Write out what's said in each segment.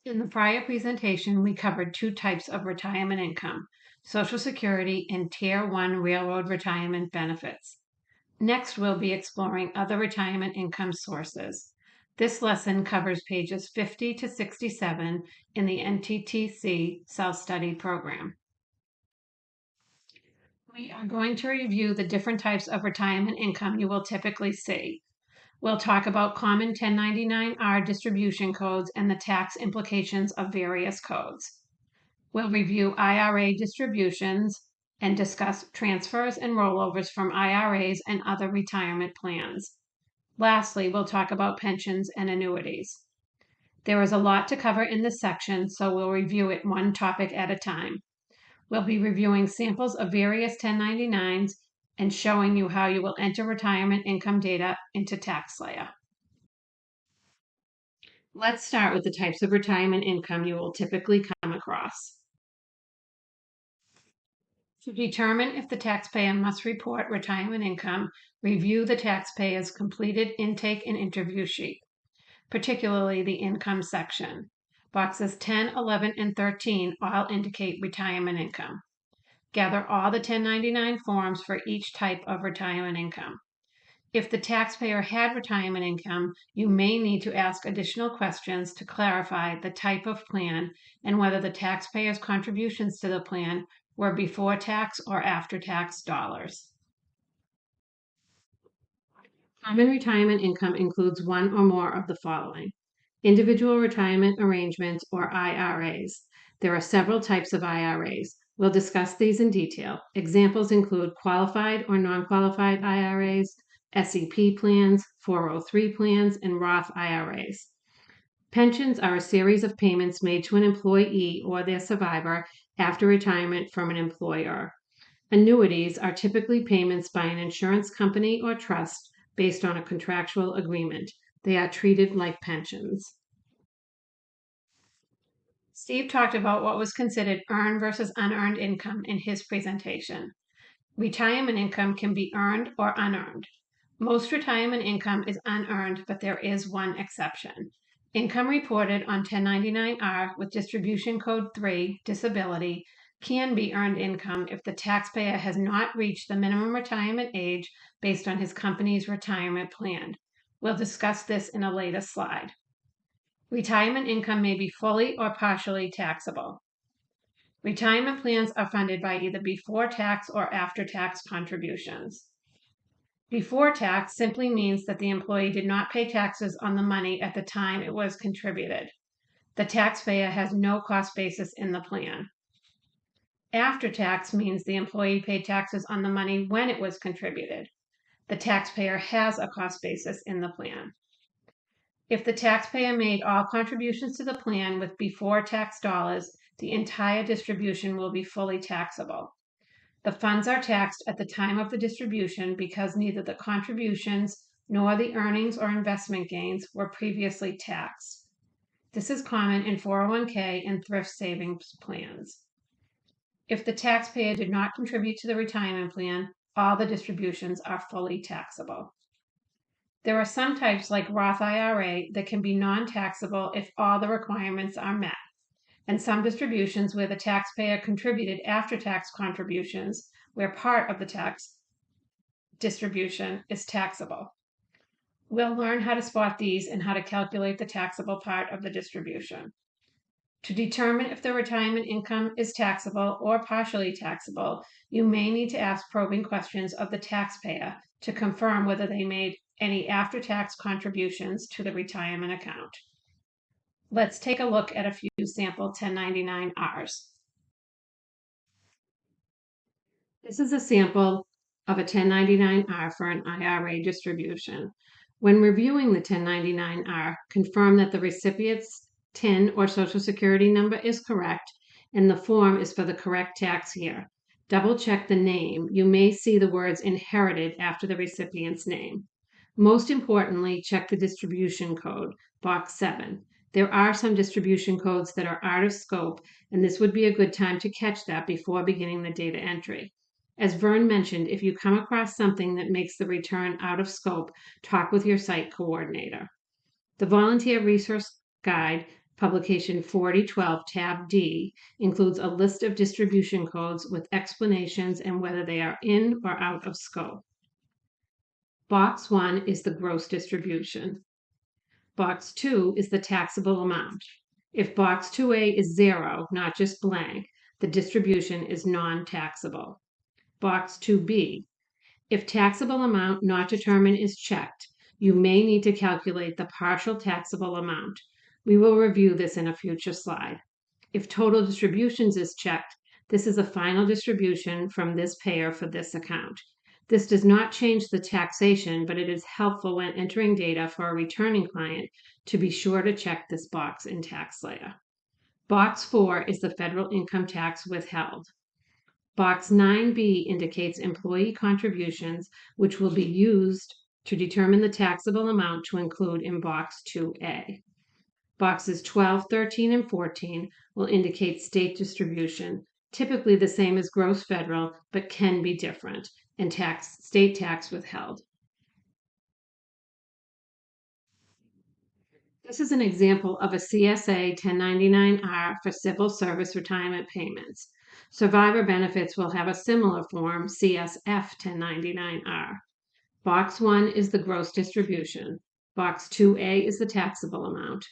In the prior presentation, we covered two types of retirement income, Social Security and Tier 1 Railroad retirement benefits. Next, we'll be exploring other retirement income sources. This lesson covers pages 50 to 67 in the NTTC Self-Study Program. We are going to review the different types of retirement income you will typically see. We'll talk about common 1099-R distribution codes and the tax implications of various codes. We'll review IRA distributions and discuss transfers and rollovers from IRAs and other retirement plans. Lastly, we'll talk about pensions and annuities. There is a lot to cover in this section, so we'll review it one topic at a time. We'll be reviewing samples of various 1099s and showing you how you will enter retirement income data into TaxSlayer. Let's start with the types of retirement income you will typically come across. To determine if the taxpayer must report retirement income, review the taxpayer's completed intake and interview sheet, particularly the income section. Boxes 10, 11, and 13 all indicate retirement income. Gather all the 1099 forms for each type of retirement income. If the taxpayer had retirement income, you may need to ask additional questions to clarify the type of plan and whether the taxpayer's contributions to the plan were before tax or after tax dollars. Common retirement income includes one or more of the following: individual retirement arrangements or IRAs. There are several types of IRAs. We'll discuss these in detail. Examples include qualified or non-qualified IRAs, SEP plans, 403 plans, and Roth IRAs. Pensions are a series of payments made to an employee or their survivor after retirement from an employer. Annuities are typically payments by an insurance company or trust based on a contractual agreement. They are treated like pensions. Steve talked about what was considered earned versus unearned income in his presentation. Retirement income can be earned or unearned. Most retirement income is unearned, but there is one exception. Income reported on 1099-R with distribution code 3, disability, can be earned income if the taxpayer has not reached the minimum retirement age based on his company's retirement plan. We'll discuss this in a later slide. Retirement income may be fully or partially taxable. Retirement plans are funded by either before tax or after tax contributions. Before tax simply means that the employee did not pay taxes on the money at the time it was contributed. The taxpayer has no cost basis in the plan. After tax means the employee paid taxes on the money when it was contributed. The taxpayer has a cost basis in the plan. If the taxpayer made all contributions to the plan with before tax dollars, the entire distribution will be fully taxable. The funds are taxed at the time of the distribution because neither the contributions nor the earnings or investment gains were previously taxed. This is common in 401k and thrift savings plans. If the taxpayer did not contribute to the retirement plan, all the distributions are fully taxable. There are some types like Roth IRA that can be non-taxable if all the requirements are met, and some distributions where the taxpayer contributed after-tax contributions, where part of the tax distribution is taxable. We'll learn how to spot these and how to calculate the taxable part of the distribution. To determine if the retirement income is taxable or partially taxable, you may need to ask probing questions of the taxpayer to confirm whether they made any after-tax contributions to the retirement account. Let's take a look at a few sample 1099-Rs. This is a sample of a 1099-R for an IRA distribution. When reviewing the 1099-R, confirm that the recipient's TIN or Social Security number is correct and the form is for the correct tax year. Double check the name. You may see the words inherited after the recipient's name. Most importantly, check the distribution code, box 7. There are some distribution codes that are out of scope, and this would be a good time to catch that before beginning the data entry. As Vern mentioned, if you come across something that makes the return out of scope, talk with your site coordinator. The Volunteer Resource Guide Publication 4012, Tab D, includes a list of distribution codes with explanations and whether they are in or out of scope. Box 1 is the gross distribution. Box 2 is the taxable amount. If Box 2A is 0, not just blank, the distribution is non-taxable. Box 2B. If taxable amount not determined is checked, you may need to calculate the partial taxable amount. We will review this in a future slide. If total distributions is checked, this is a final distribution from this payer for this account. This does not change the taxation, but it is helpful when entering data for a returning client to be sure to check this box in TaxSlayer. Box 4 is the federal income tax withheld. Box 9B indicates employee contributions, which will be used to determine the taxable amount to include in Box 2A. Boxes 12, 13, and 14 will indicate state distribution, typically the same as gross federal, but can be different, and state tax withheld. This is an example of a CSA 1099-R for civil service retirement payments. Survivor benefits will have a similar form, CSF 1099-R. Box 1 is the gross distribution. Box 2A is the taxable amount.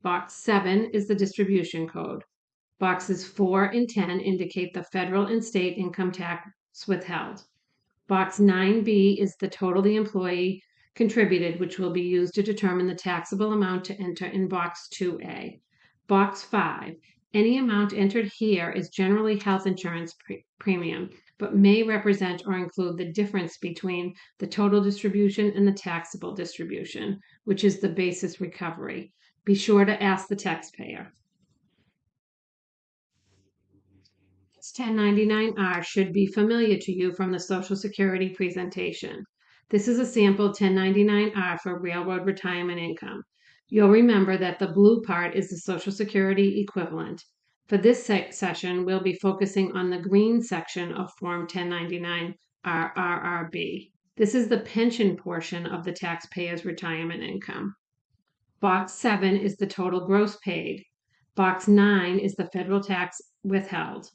Box 7 is the distribution code. Boxes 4 and 10 indicate the federal and state income tax withheld. Box 9B is the total the employee contributed, which will be used to determine the taxable amount to enter in Box 2A. Box 5, any amount entered here is generally health insurance premium, but may represent or include the difference between the total distribution and the taxable distribution, which is the basis recovery. Be sure to ask the taxpayer. This 1099-R should be familiar to you from the Social Security presentation. This is a sample 1099-R for railroad retirement income. You'll remember that the blue part is the Social Security equivalent. For this session, we'll be focusing on the green section of Form 1099-R RRB. This is the pension portion of the taxpayer's retirement income. Box 7 is the total gross paid. Box 9 is the federal tax withheld.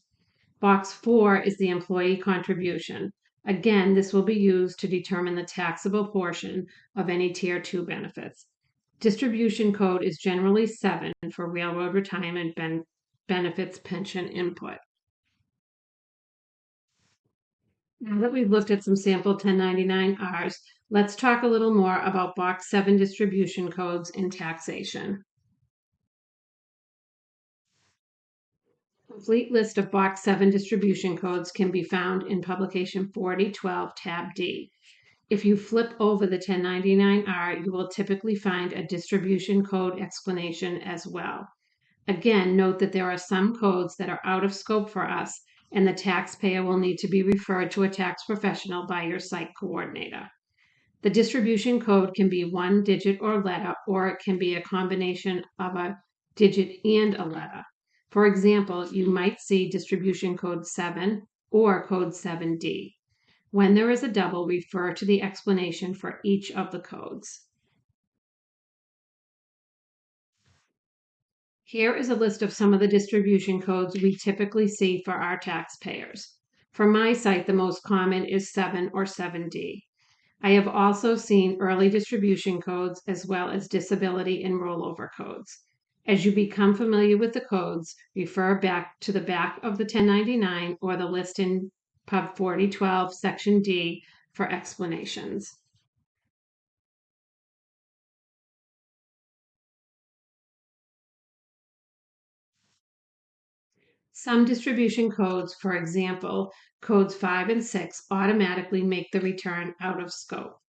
Box 4 is the employee contribution. Again, this will be used to determine the taxable portion of any Tier 2 benefits. Distribution code is generally 7 for railroad retirement benefits pension input. Now that we've looked at some sample 1099-Rs, let's talk a little more about Box 7 distribution codes in taxation. Complete list of Box 7 distribution codes can be found in Publication 4012, Tab D. If you flip over the 1099-R, you will typically find a distribution code explanation as well. Again, note that there are some codes that are out of scope for us, and the taxpayer will need to be referred to a tax professional by your site coordinator. The distribution code can be one digit or letter, or it can be a combination of a digit and a letter. For example, you might see distribution code 7 or code 7D. When there is a double, refer to the explanation for each of the codes. Here is a list of some of the distribution codes we typically see for our taxpayers. For my site, the most common is 7 or 7D. I have also seen early distribution codes as well as disability and rollover codes. As you become familiar with the codes, refer back to the back of the 1099 or the list in Pub 4012, Section D for explanations. Some distribution codes, for example, codes 5 and 6, automatically make the return out of scope.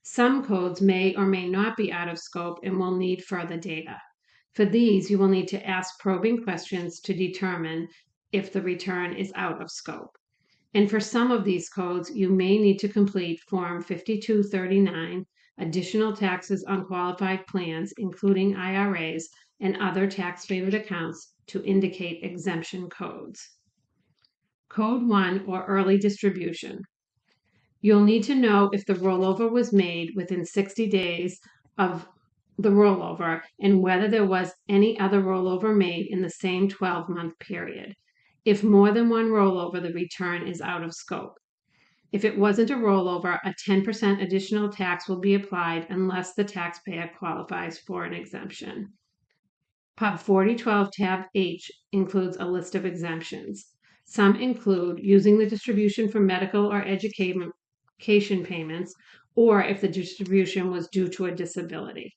Some codes may or may not be out of scope and will need further data. For these, you will need to ask probing questions to determine if the return is out of scope. And for some of these codes, you may need to complete Form 5239, Additional Taxes on Qualified Plans, including IRAs and other tax-favored accounts, to indicate exemption codes. Code 1, or Early Distribution. You'll need to know if the rollover was made within 60 days of the rollover and whether there was any other rollover made in the same 12-month period. If more than one rollover, the return is out of scope. If it wasn't a rollover, a 10% additional tax will be applied unless the taxpayer qualifies for an exemption. Pub 4012 Tab H includes a list of exemptions. Some include using the distribution for medical or education payments, or if the distribution was due to a disability.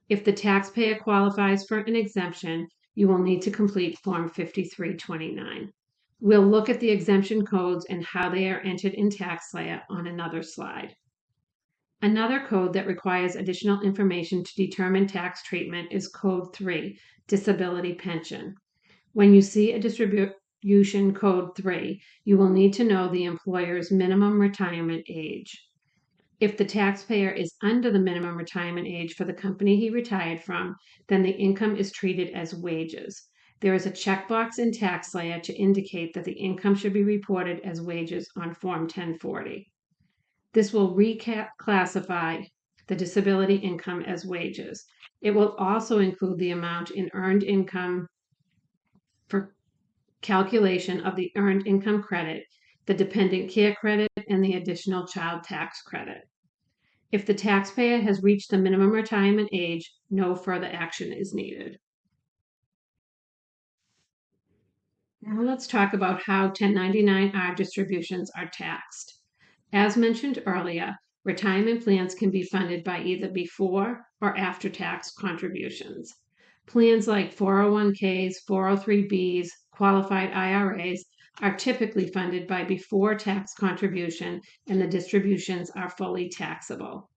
If the taxpayer qualifies for an exemption, you will need to complete Form 5329. We'll look at the exemption codes and how they are entered in TaxSlayer on another slide. Another code that requires additional information to determine tax treatment is Code 3, Disability Pension. When you see a distribution Code 3, you will need to know the employer's minimum retirement age. If the taxpayer is under the minimum retirement age for the company he retired from, then the income is treated as wages. There is a checkbox in TaxSlayer to indicate that the income should be reported as wages on Form 1040. This will reclassify the disability income as wages. It will also include the amount in earned income for calculation of the earned income credit, the dependent care credit, and the additional child tax credit. If the taxpayer has reached the minimum retirement age, no further action is needed. Now let's talk about how 1099-R distributions are taxed. As mentioned earlier, retirement plans can be funded by either before or after tax contributions. Plans like 401ks, 403bs, qualified IRAs are typically funded by before tax contribution, and the distributions are fully taxable.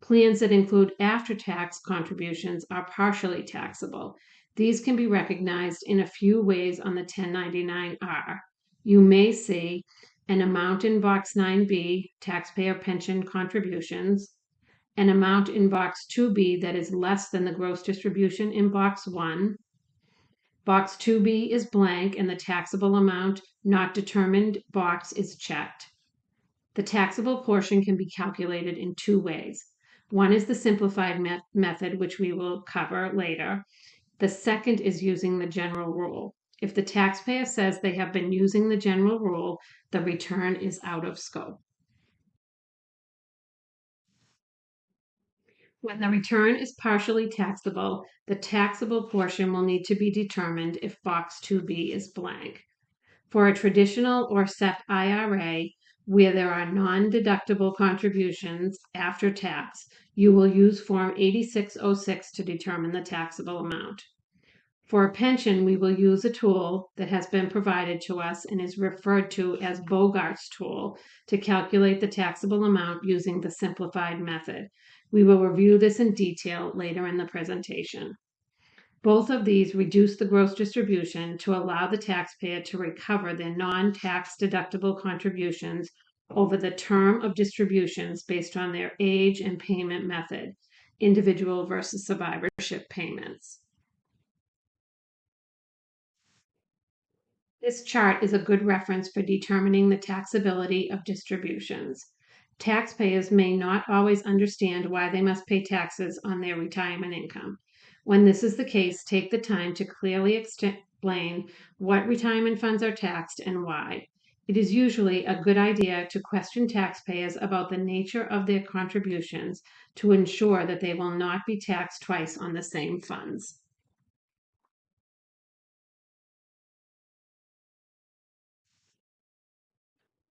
Plans that include after-tax contributions are partially taxable. These can be recognized in a few ways on the 1099-R. You may see an amount in Box 9B, taxpayer pension contributions, an amount in Box 2B that is less than the gross distribution in Box 1. Box 2B is blank and the taxable amount not determined box is checked. The taxable portion can be calculated in two ways. One is the simplified method, which we will cover later. The second is using the general rule. If the taxpayer says they have been using the general rule, the return is out of scope. When the return is partially taxable, the taxable portion will need to be determined if Box 2B is blank. For a traditional or SEP IRA, where there are non-deductible contributions after tax, you will use Form 8606 to determine the taxable amount. For a pension, we will use a tool that has been provided to us and is referred to as Bogart's tool to calculate the taxable amount using the simplified method. We will review this in detail later in the presentation. Both of these reduce the gross distribution to allow the taxpayer to recover their non-tax deductible contributions over the term of distributions based on their age and payment method, individual versus survivorship payments. This chart is a good reference for determining the taxability of distributions. Taxpayers may not always understand why they must pay taxes on their retirement income. When this is the case, take the time to clearly explain what retirement funds are taxed and why. It is usually a good idea to question taxpayers about the nature of their contributions to ensure that they will not be taxed twice on the same funds.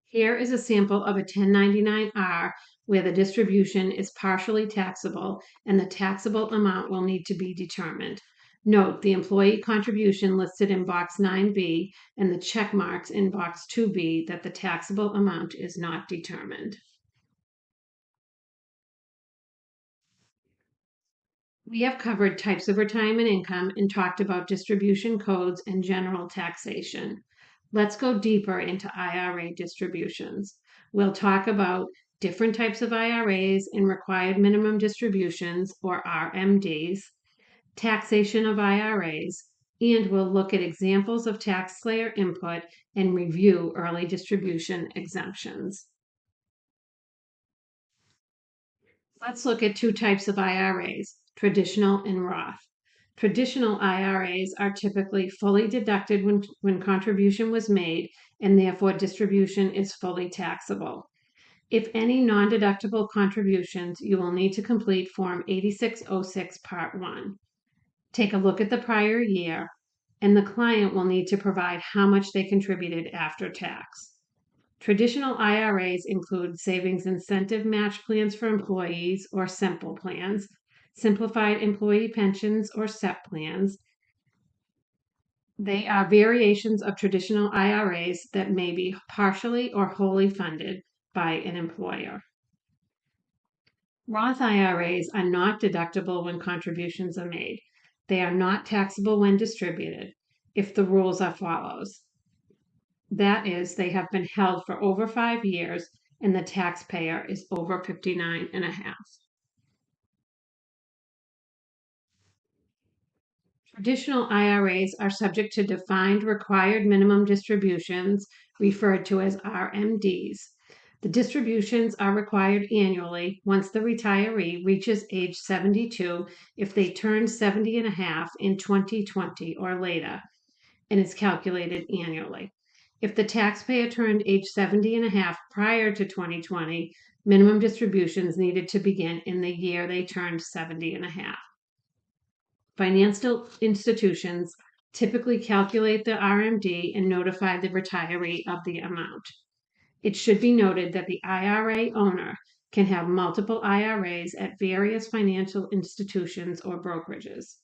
Here is a sample of a 1099-R where the distribution is partially taxable and the taxable amount will need to be determined. Note the employee contribution listed in Box 9B and the check marks in Box 2B that the taxable amount is not determined. We have covered types of retirement income and talked about distribution codes and general taxation. Let's go deeper into IRA distributions. We'll talk about different types of IRAs and required minimum distributions, or RMDs, taxation of IRAs, and we'll look at examples of TaxSlayer input and review early distribution exemptions. Let's look at two types of IRAs, traditional, and Roth. Traditional IRAs are typically fully deducted when contribution was made, and therefore distribution is fully taxable. If any non-deductible contributions, you will need to complete Form 8606 Part 1. Take a look at the prior year, and the client will need to provide how much they contributed after tax. Traditional IRAs include savings incentive match plans for employees or simple plans, simplified employee pensions or SEP plans. They are variations of traditional IRAs that may be partially or wholly funded by an employer. Roth IRAs are not deductible when contributions are made. They are not taxable when distributed if the rules are follows. That is, they have been held for over 5 years and the taxpayer is over 59 and a half. Traditional IRAs are subject to defined required minimum distributions, referred to as RMDs. The distributions are required annually once the retiree reaches age 72 if they turn 70 and a half in 2020 or later, and is calculated annually. If the taxpayer turned age 70 and a half prior to 2020, minimum distributions needed to begin in the year they turned 70 and a half. Financial institutions typically calculate the RMD and notify the retiree of the amount. It should be noted that the IRA owner can have multiple IRAs at various financial institutions or brokerages.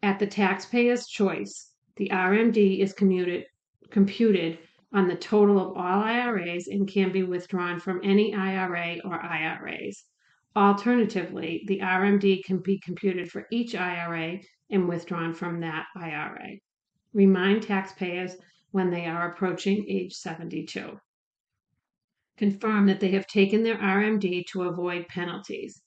At the taxpayer's choice, the RMD is computed on the total of all IRAs and can be withdrawn from any IRA or IRAs. Alternatively, the RMD can be computed for each IRA and withdrawn from that IRA. Remind taxpayers when they are approaching age 72. Confirm that they have taken their RMD to avoid penalties.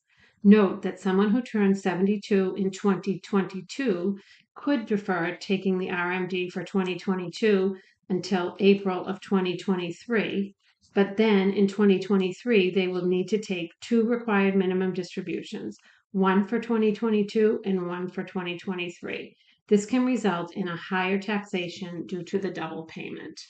Note that someone who turned 72 in 2022 could defer taking the RMD for 2022 until April of 2023, but then in 2023 they will need to take 2 required minimum distributions, one for 2022 and one for 2023. This can result in a higher taxation due to the double payment.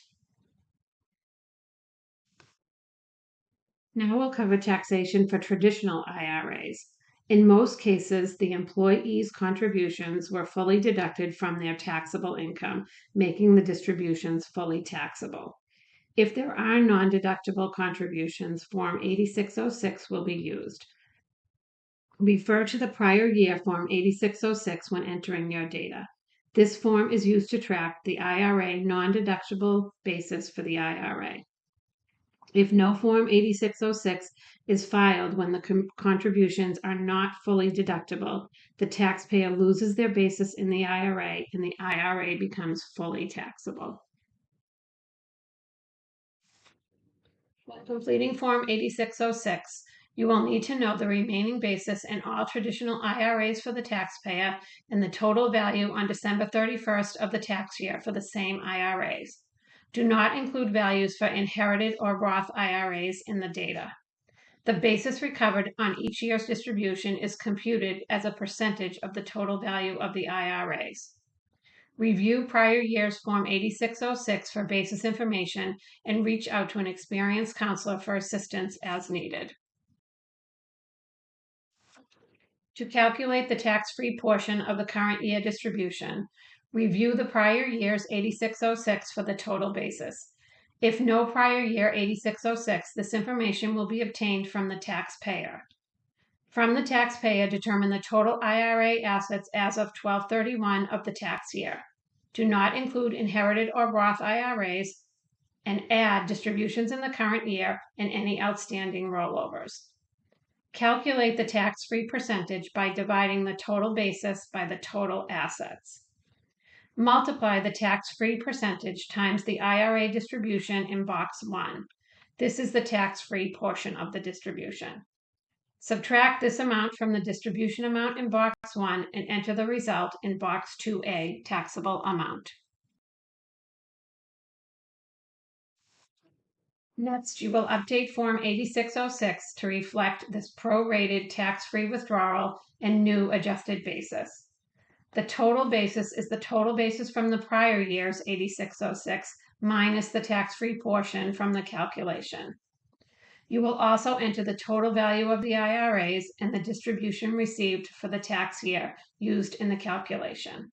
Now we'll cover taxation for traditional IRAs. In most cases, the employee's contributions were fully deducted from their taxable income, making the distributions fully taxable. If there are non-deductible contributions, Form 8606 will be used. Refer to the prior year Form 8606 when entering your data. This form is used to track the IRA non-deductible basis for the IRA. If no Form 8606 is filed when the contributions are not fully deductible, the taxpayer loses their basis in the IRA and the IRA becomes fully taxable. When completing Form 8606, you will need to know the remaining basis in all traditional IRAs for the taxpayer and the total value on December 31st of the tax year for the same IRAs. Do not include values for inherited or Roth IRAs in the data. The basis recovered on each year's distribution is computed as a percentage of the total value of the IRAs. Review prior year's Form 8606 for basis information and reach out to an experienced counselor for assistance as needed. To calculate the tax-free portion of the current year distribution, review the prior year's 8606 for the total basis. If no prior year 8606, this information will be obtained from the taxpayer. From the taxpayer, determine the total IRA assets as of 12/31 of the tax year. Do not include inherited or Roth IRAs and add distributions in the current year and any outstanding rollovers. Calculate the tax-free percentage by dividing the total basis by the total assets. Multiply the tax-free percentage times the IRA distribution in box 1. This is the tax-free portion of the distribution. Subtract this amount from the distribution amount in box 1 and enter the result in box 2A, taxable amount. Next, you will update Form 8606 to reflect this prorated tax-free withdrawal and new adjusted basis. The total basis is the total basis from the prior year's 8606 minus the tax-free portion from the calculation. You will also enter the total value of the IRAs and the distribution received for the tax year used in the calculation.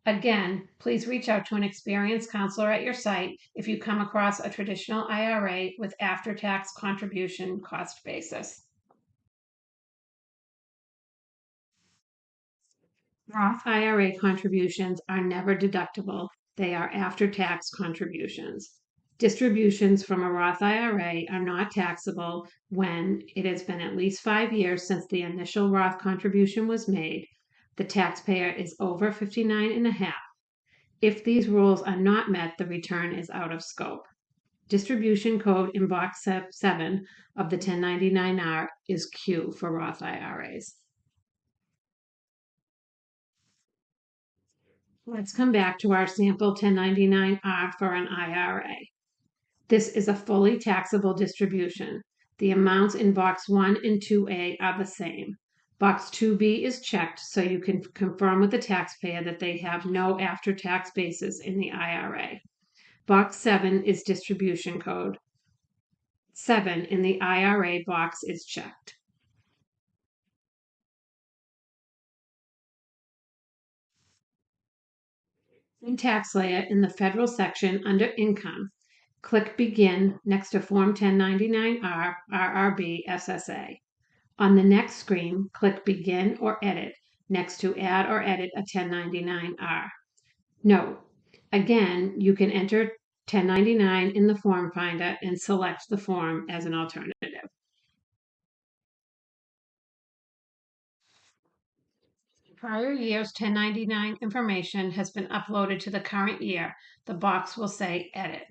Again, please reach out to an experienced counselor at your site if you come across a traditional IRA with after-tax contribution cost basis. Roth IRA contributions are never deductible. They are after-tax contributions. Distributions from a Roth IRA are not taxable when it has been at least 5 years since the initial Roth contribution was made, the taxpayer is over 59 and a half. If these rules are not met, the return is out of scope. Distribution code in box 7 of the 1099-R is Q for Roth IRAs. Let's come back to our sample 1099-R for an IRA. This is a fully taxable distribution. The amounts in box 1 and 2A are the same. Box 2B is checked so you can confirm with the taxpayer that they have no after-tax basis in the IRA. Box 7 is distribution code. 7 in the IRA box is checked. In TaxSlayer, in the federal section under Income, click Begin next to Form 1099-R RRB SSA. On the next screen, click Begin or Edit next to Add or Edit a 1099-R. Note, again, you can enter 1099 in the Form Finder and select the form as an alternative. Prior year's 1099 information has been uploaded to the current year. The box will say Edit.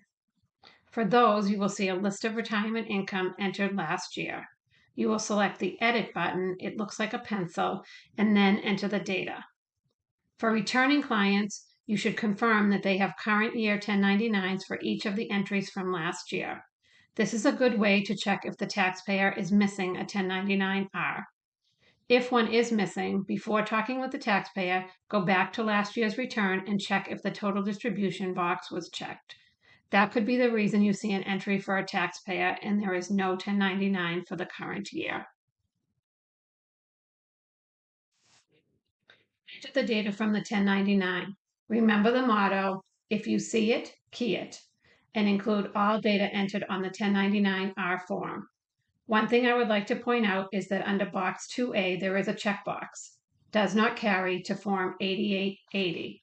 For those, you will see a list of retirement income entered last year. You will select the Edit button, it looks like a pencil, and then enter the data. For returning clients, you should confirm that they have current year 1099s for each of the entries from last year. This is a good way to check if the taxpayer is missing a 1099-R. If one is missing, before talking with the taxpayer, go back to last year's return and check if the total distribution box was checked. That could be the reason you see an entry for a taxpayer and there is no 1099 for the current year. Enter the data from the 1099. Remember the motto, if you see it, key it, and include all data entered on the 1099-R form. One thing I would like to point out is that under box 2A there is a checkbox. Does not carry to Form 8880.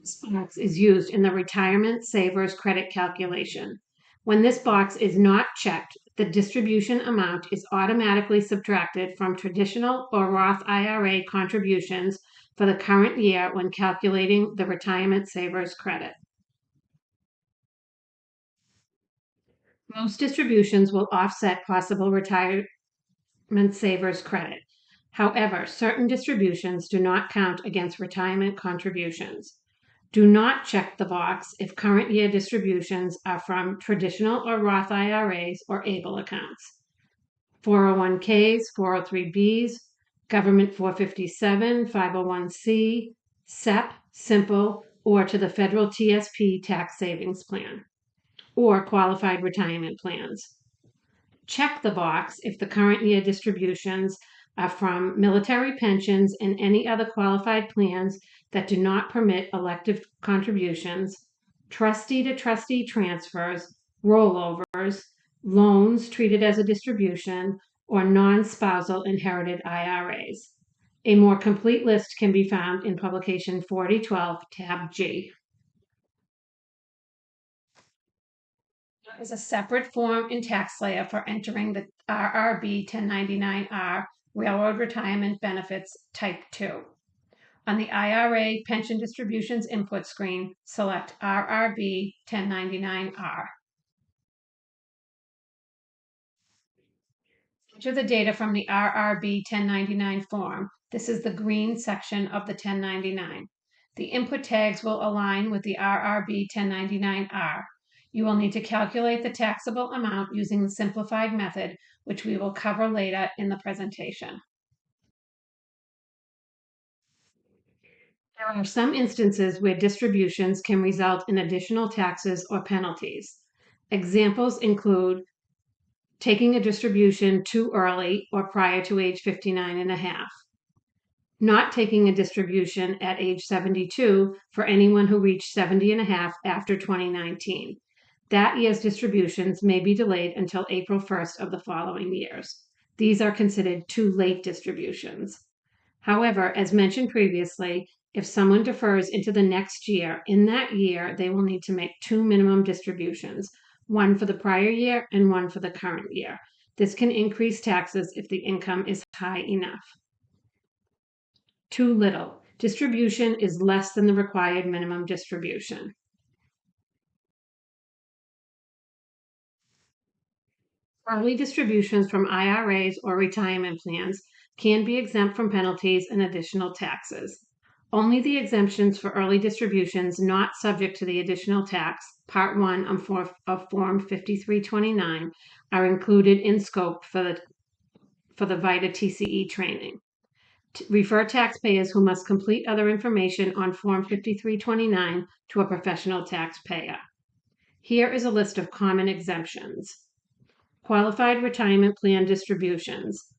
This box is used in the retirement savers credit calculation. When this box is not checked, the distribution amount is automatically subtracted from traditional or Roth IRA contributions for the current year when calculating the retirement savers credit. Most distributions will offset possible retirement savers credit. However, certain distributions do not count against retirement contributions. Do not check the box if current year distributions are from traditional or Roth IRAs or ABLE accounts. 401ks, 403bs, Government 457, 501c, SEP, Simple, or to the federal TSP tax savings plan, or qualified retirement plans. Check the box if the current year distributions are from military pensions and any other qualified plans that do not permit elective contributions, trustee-to-trustee transfers, rollovers, loans treated as a distribution, or non-spousal inherited IRAs. A more complete list can be found in Publication 4012, Tab G. There is a separate form in TaxSlayer for entering the RRB 1099-R Railroad Retirement Benefits Type 2. On the IRA Pension Distributions input screen, select RRB 1099-R. Enter the data from the RRB 1099 form. This is the green section of the 1099. The input tags will align with the RRB 1099-R. You will need to calculate the taxable amount using the simplified method, which we will cover later in the presentation. There are some instances where distributions can result in additional taxes or penalties. Examples include taking a distribution too early or prior to age 59 and a half, not taking a distribution at age 72 for anyone who reached 70 and a half after 2019. That year's distributions may be delayed until April 1st of the following years. These are considered too late distributions. However, as mentioned previously, if someone defers into the next year, in that year, they will need to make two minimum distributions, one for the prior year and one for the current year. This can increase taxes if the income is high enough. Too little. Distribution is less than the required minimum distribution. Early distributions from IRAs or retirement plans can be exempt from penalties and additional taxes. Only the exemptions for early distributions not subject to the additional tax, Part 1 of Form 5329, are included in scope for the VITA TCE training. Refer taxpayers who must complete other information on Form 5329 to a professional taxpayer. Here is a list of common exemptions. Qualified retirement plan distributions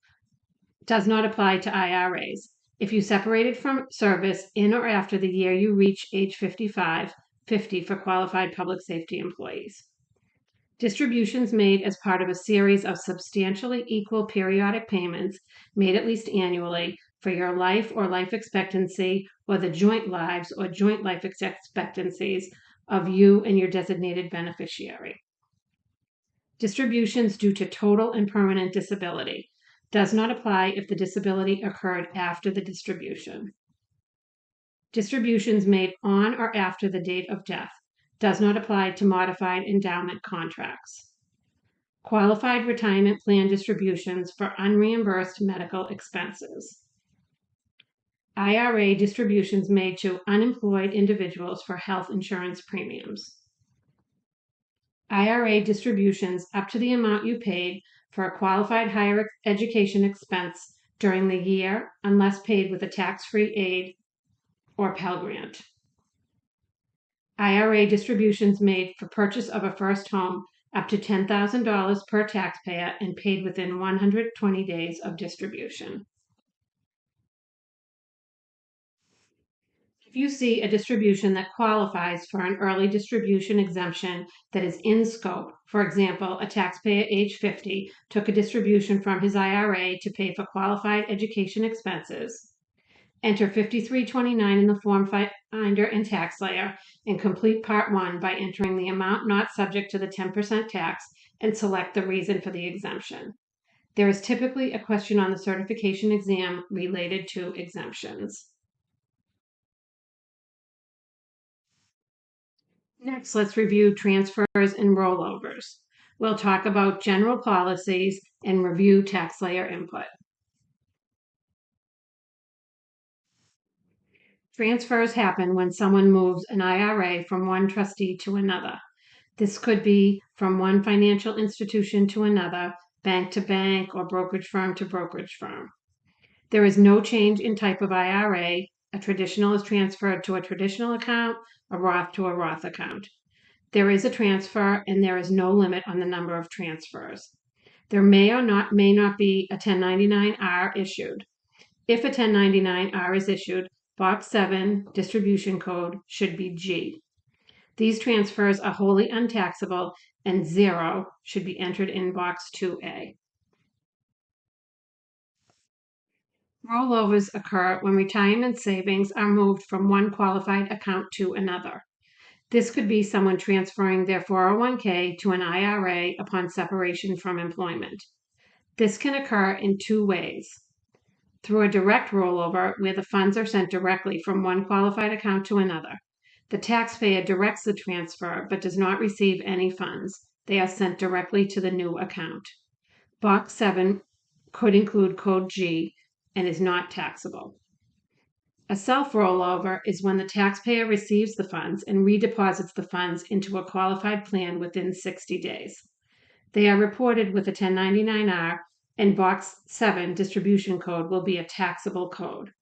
does not apply to IRAs. If you separated from service in or after the year you reach age 55, 50 for qualified public safety employees. Distributions made as part of a series of substantially equal periodic payments made at least annually for your life or life expectancy or the joint lives or joint life expectancies of you and your designated beneficiary. Distributions due to total and permanent disability does not apply if the disability occurred after the distribution. Distributions made on or after the date of death does not apply to modified endowment contracts. Qualified retirement plan distributions for unreimbursed medical expenses. IRA distributions made to unemployed individuals for health insurance premiums. IRA distributions up to the amount you paid for a qualified higher education expense during the year unless paid with a tax-free aid or Pell Grant. IRA distributions made for purchase of a first home up to $10,000 per taxpayer and paid within 120 days of distribution. If you see a distribution that qualifies for an early distribution exemption that is in scope, for example, a taxpayer age 50 took a distribution from his IRA to pay for qualified education expenses, enter 5329 in the form finder and tax layer and complete Part 1 by entering the amount not subject to the 10% tax and select the reason for the exemption. There is typically a question on the certification exam related to exemptions. Next, let's review transfers and rollovers. We'll talk about general policies and review tax layer input. Transfers happen when someone moves an IRA from one trustee to another. This could be from one financial institution to another, bank to bank, or brokerage firm to brokerage firm. There is no change in type of IRA. A traditional is transferred to a traditional account, a Roth to a Roth account. There is a transfer and there is no limit on the number of transfers. There may not be a 1099-R issued. If a 1099-R is issued, Box 7 distribution code should be G. These transfers are wholly untaxable and 0 should be entered in Box 2A. Rollovers occur when retirement savings are moved from one qualified account to another. This could be someone transferring their 401k to an IRA upon separation from employment. This can occur in two ways. Through a direct rollover, where the funds are sent directly from one qualified account to another. The taxpayer directs the transfer but does not receive any funds. They are sent directly to the new account. Box 7 could include code G and is not taxable. A self-rollover is when the taxpayer receives the funds and redeposits the funds into a qualified plan within 60 days. They are reported with a 1099-R, and Box 7 distribution code will be a taxable code.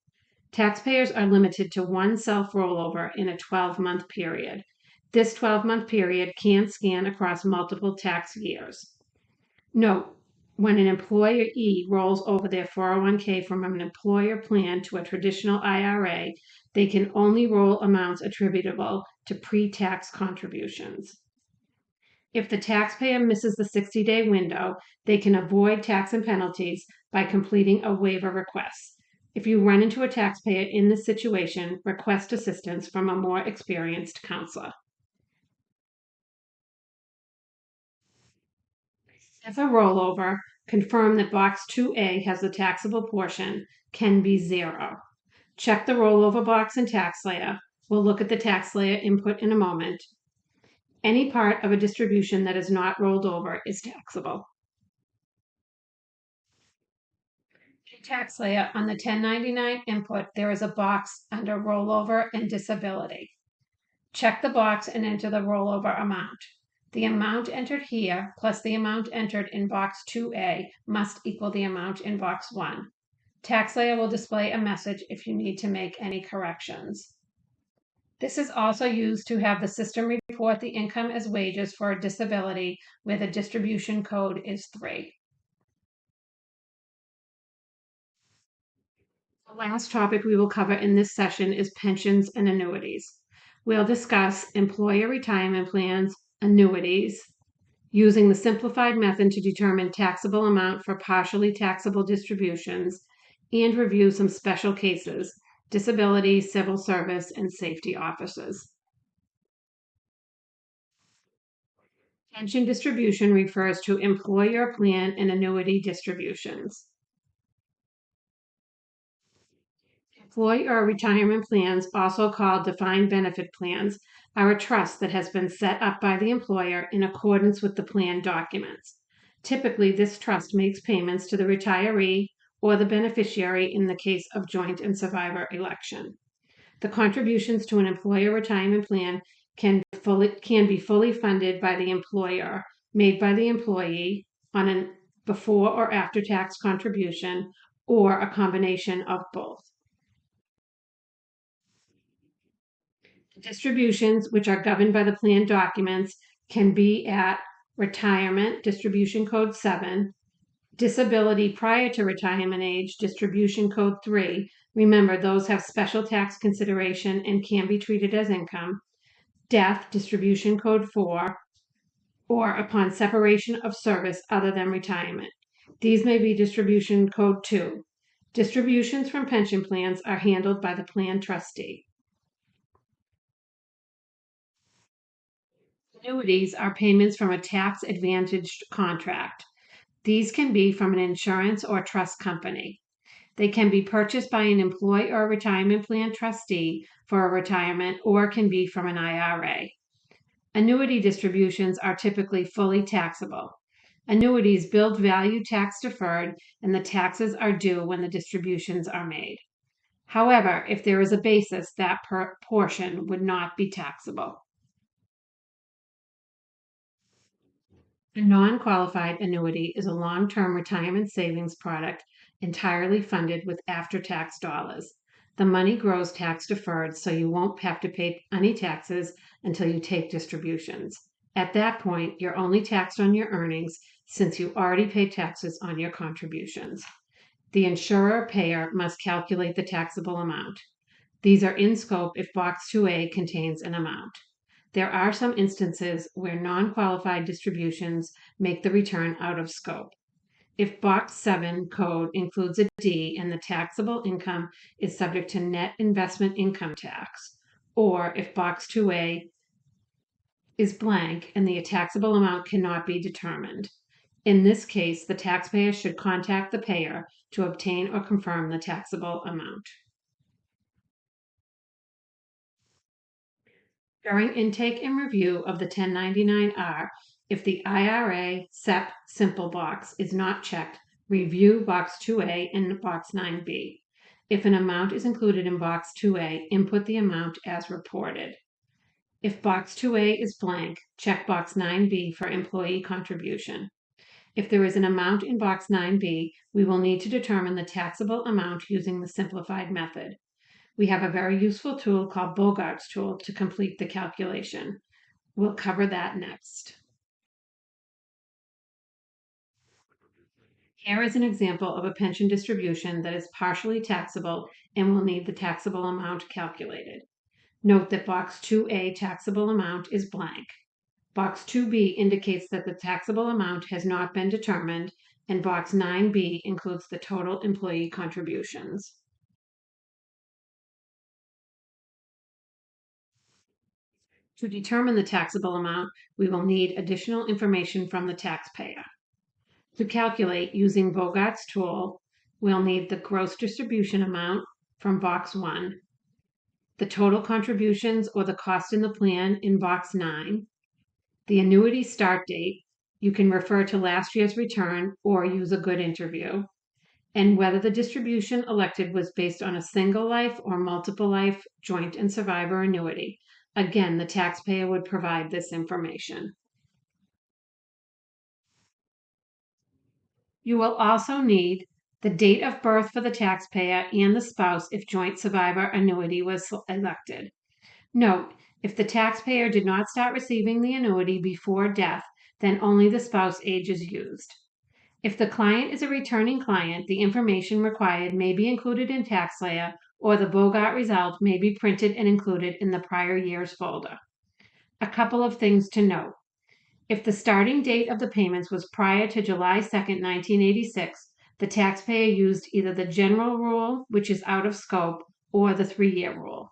Taxpayers are limited to one self-rollover in a 12-month period. This 12-month period can span across multiple tax years. Note, when an employee rolls over their 401k from an employer plan to a traditional IRA, they can only roll amounts attributable to pre-tax contributions. If the taxpayer misses the 60-day window, they can avoid tax and penalties by completing a waiver request. If you run into a taxpayer in this situation, request assistance from a more experienced counselor. If a rollover, confirm that Box 2A has the taxable portion, can be 0. Check the rollover box in TaxSlayer. We'll look at the TaxSlayer input in a moment. Any part of a distribution that is not rolled over is taxable. In TaxSlayer, on the 1099 input, there is a box under rollover and disability. Check the box and enter the rollover amount. The amount entered here plus the amount entered in Box 2A must equal the amount in Box 1. TaxSlayer will display a message if you need to make any corrections. This is also used to have the system report the income as wages for a disability where the distribution code is 3. The last topic we will cover in this session is pensions and annuities. We'll discuss employer retirement plans, annuities, using the simplified method to determine taxable amount for partially taxable distributions, and review some special cases, disability, civil service, and safety offices. Pension distribution refers to employer plan and annuity distributions. Employer retirement plans, also called defined benefit plans, are a trust that has been set up by the employer in accordance with the plan documents. Typically, this trust makes payments to the retiree or the beneficiary in the case of joint and survivor election. The contributions to an employer retirement plan can be fully funded by the employer, made by the employee on a before or after tax contribution, or a combination of both. Distributions, which are governed by the plan documents, can be at retirement, distribution code 7, disability prior to retirement age, distribution code 3. Remember, those have special tax consideration and can be treated as income. Death, distribution code 4, or upon separation of service other than retirement. These may be distribution code 2. Distributions from pension plans are handled by the plan trustee. Annuities are payments from a tax-advantaged contract. These can be from an insurance or trust company. They can be purchased by an employee or retirement plan trustee for a retirement, or can be from an IRA. Annuity distributions are typically fully taxable. Annuities build value tax deferred, and the taxes are due when the distributions are made. However, if there is a basis, that portion would not be taxable. A non-qualified annuity is a long-term retirement savings product entirely funded with after-tax dollars. The money grows tax-deferred, so you won't have to pay any taxes until you take distributions. At that point, you're only taxed on your earnings since you already paid taxes on your contributions. The insurer-payer must calculate the taxable amount. These are in scope if Box 2A contains an amount. There are some instances where non-qualified distributions make the return out of scope. If Box 7 code includes a D and the taxable income is subject to net investment income tax, or if Box 2A is blank and the taxable amount cannot be determined. In this case, the taxpayer should contact the payer to obtain or confirm the taxable amount. During intake and review of the 1099-R, if the IRA SEP simple box is not checked, review Box 2A and Box 9B. If an amount is included in Box 2A, input the amount as reported. If Box 2A is blank, check Box 9B for employee contribution. If there is an amount in Box 9B, we will need to determine the taxable amount using the simplified method. We have a very useful tool called Bogart's tool to complete the calculation. We'll cover that next. Here is an example of a pension distribution that is partially taxable and will need the taxable amount calculated. Note that Box 2A taxable amount is blank. Box 2B indicates that the taxable amount has not been determined, and Box 9B includes the total employee contributions. To determine the taxable amount, we will need additional information from the taxpayer. To calculate using Bogart's tool, we'll need the gross distribution amount from Box 1, the total contributions or the cost in the plan in Box 9, the annuity start date. You can refer to last year's return or use a good interview, and whether the distribution elected was based on a single life or multiple life, joint and survivor annuity. Again, the taxpayer would provide this information. You will also need the date of birth for the taxpayer and the spouse if joint survivor annuity was elected. Note, if the taxpayer did not start receiving the annuity before death, then only the spouse age is used. If the client is a returning client, the information required may be included in TaxSlayer, or the Bogart result may be printed and included in the prior year's folder. A couple of things to note. If the starting date of the payments was prior to July 2nd, 1986, the taxpayer used either the general rule, which is out of scope, or the 3-year rule.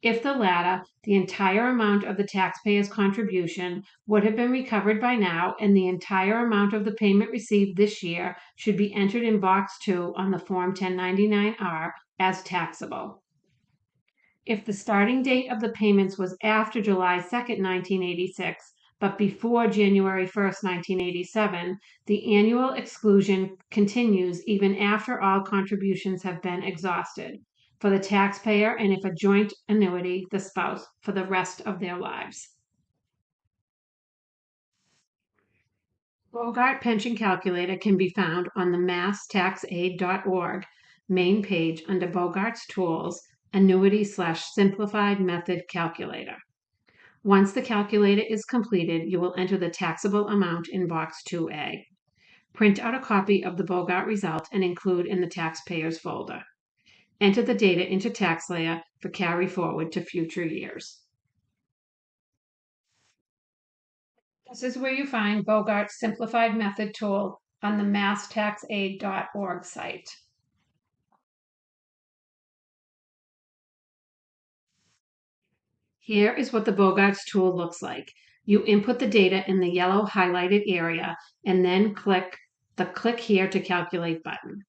If the latter, the entire amount of the taxpayer's contribution would have been recovered by now, and the entire amount of the payment received this year should be entered in Box 2 on the Form 1099-R as taxable. If the starting date of the payments was after July 2nd, 1986, but before January 1st, 1987, the annual exclusion continues even after all contributions have been exhausted for the taxpayer, and if a joint annuity, the spouse, for the rest of their lives. Bogart Pension Calculator can be found on the masstaxaide.org main page under Bogart's Tools, Annuity/Simplified Method Calculator. Once the calculator is completed, you will enter the taxable amount in Box 2A. Print out a copy of the Bogart result and include in the taxpayer's folder. Enter the data into TaxSlayer for carry forward to future years. This is where you find Bogart's Simplified Method tool on the masstaxaide.org site. Here is what the Bogart's tool looks like. You input the data in the yellow highlighted area and then click the Click Here to Calculate button.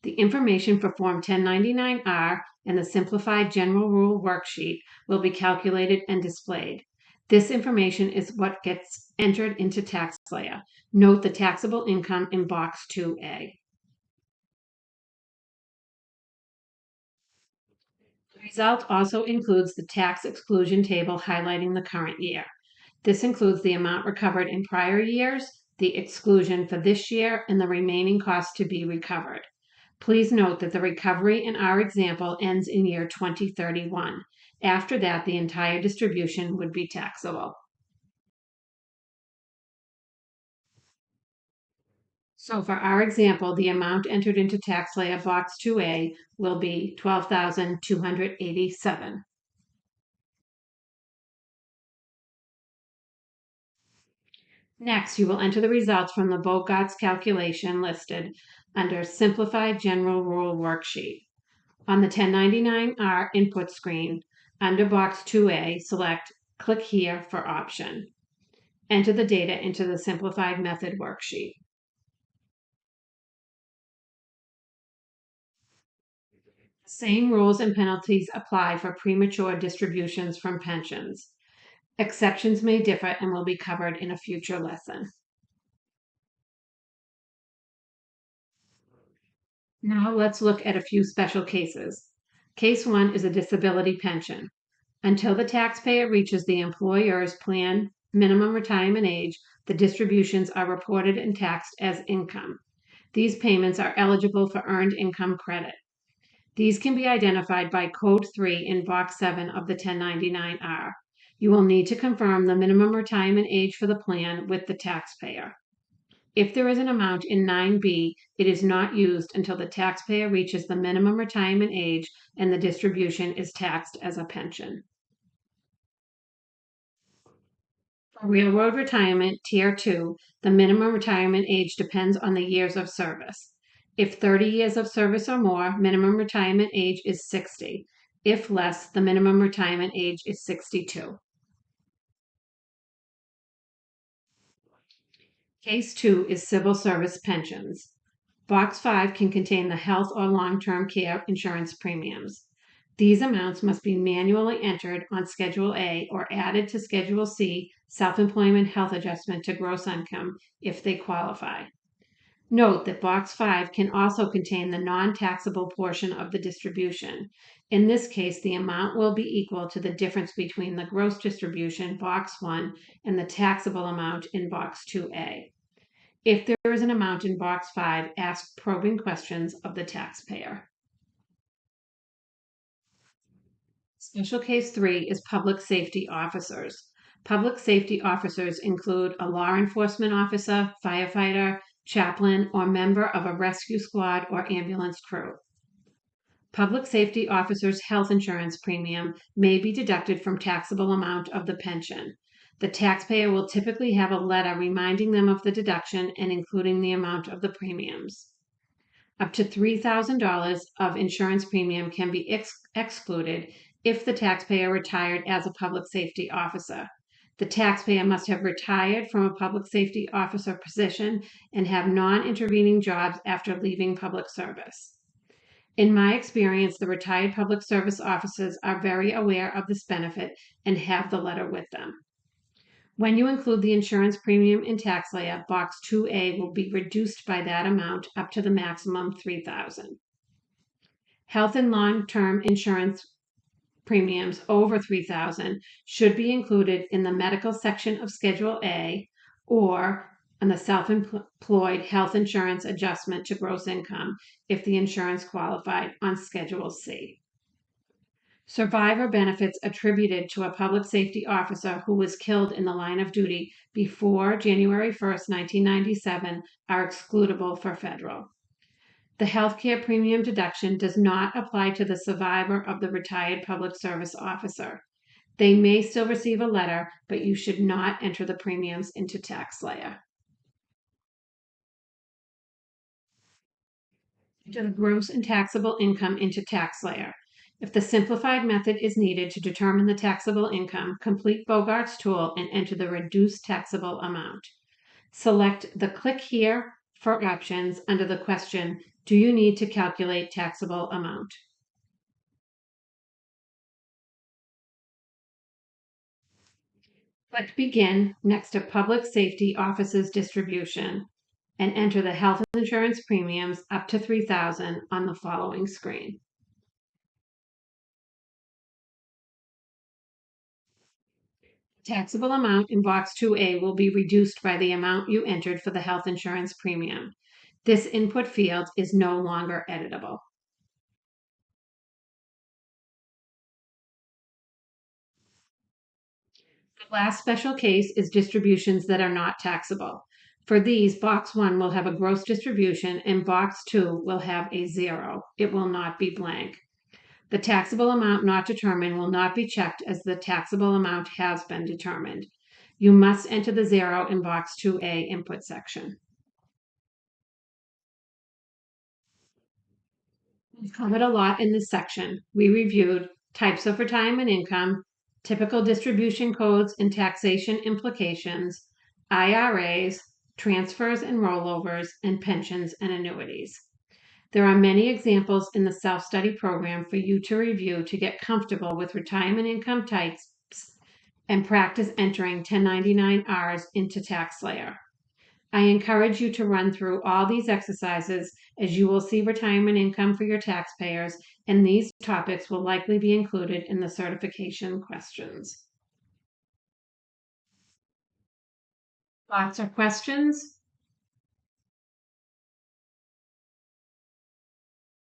The information for Form 1099-R and the Simplified General Rule worksheet will be calculated and displayed. This information is what gets entered into TaxSlayer. Note the taxable income in Box 2A. The result also includes the tax exclusion table highlighting the current year. This includes the amount recovered in prior years, the exclusion for this year, and the remaining costs to be recovered. Please note that the recovery in our example ends in year 2031. After that, the entire distribution would be taxable. So for our example, the amount entered into TaxSlayer Box 2A will be $12,287. Next, you will enter the results from the Bogart's calculation listed under Simplified General Rule Worksheet. On the 1099-R input screen, under Box 2A, select Click Here for option. Enter the data into the Simplified Method worksheet. The same rules and penalties apply for premature distributions from pensions. Exceptions may differ and will be covered in a future lesson. Now let's look at a few special cases. Case 1 is a disability pension. Until the taxpayer reaches the employer's plan minimum retirement age, the distributions are reported and taxed as income. These payments are eligible for earned income credit. These can be identified by Code 3 in Box 7 of the 1099-R. You will need to confirm the minimum retirement age for the plan with the taxpayer. If there is an amount in 9B, it is not used until the taxpayer reaches the minimum retirement age and the distribution is taxed as a pension. For Railroad Retirement Tier 2, the minimum retirement age depends on the years of service. If 30 years of service or more, minimum retirement age is 60. If less, the minimum retirement age is 62. Case 2 is civil service pensions. Box 5 can contain the health or long-term care insurance premiums. These amounts must be manually entered on Schedule A or added to Schedule C, self-employment health adjustment to gross income, if they qualify. Note that Box 5 can also contain the non-taxable portion of the distribution. In this case, the amount will be equal to the difference between the gross distribution, Box 1, and the taxable amount in Box 2A. If there is an amount in Box 5, ask probing questions of the taxpayer. Special Case 3 is public safety officers. Public safety officers include a law enforcement officer, firefighter, chaplain, or member of a rescue squad or ambulance crew. Public safety officers' health insurance premium may be deducted from taxable amount of the pension. The taxpayer will typically have a letter reminding them of the deduction and including the amount of the premiums. Up to $3,000 of insurance premium can be excluded if the taxpayer retired as a public safety officer. The taxpayer must have retired from a public safety officer position and have non-intervening jobs after leaving public service. In my experience, the retired public service officers are very aware of this benefit and have the letter with them. When you include the insurance premium in Tax-Aide, Box 2A will be reduced by that amount up to the maximum $3,000. Health and long-term insurance premiums over $3,000 should be included in the medical section of Schedule A or on the self-employed health insurance adjustment to gross income if the insurance qualified on Schedule C. Survivor benefits attributed to a public safety officer who was killed in the line of duty before January 1st, 1997 are excludable for federal. The healthcare premium deduction does not apply to the survivor of the retired public service officer. They may still receive a letter, but you should not enter the premiums into Tax-Aide. Enter the gross and taxable income into Tax-Aide. If the simplified method is needed to determine the taxable income, complete Bogart's tool and enter the reduced taxable amount. Select the Click Here for options under the question, do you need to calculate taxable amount? Click Begin next to Public Safety Offices Distribution and enter the health insurance premiums up to $3,000 on the following screen. Taxable amount in Box 2A will be reduced by the amount you entered for the health insurance premium. This input field is no longer editable. The last special case is distributions that are not taxable. For these, Box 1 will have a gross distribution and Box 2 will have a 0. It will not be blank. The taxable amount not determined will not be checked as the taxable amount has been determined. You must enter the 0 in Box 2A input section. We've covered a lot in this section. We reviewed types of retirement income, typical distribution codes and taxation implications, IRAs, transfers and rollovers, and pensions and annuities. There are many examples in the self-study program for you to review to get comfortable with retirement income types and practice entering 1099-Rs into Tax-Aide. I encourage you to run through all these exercises, as you will see retirement income for your taxpayers, and these topics will likely be included in the certification questions. Thoughts or questions?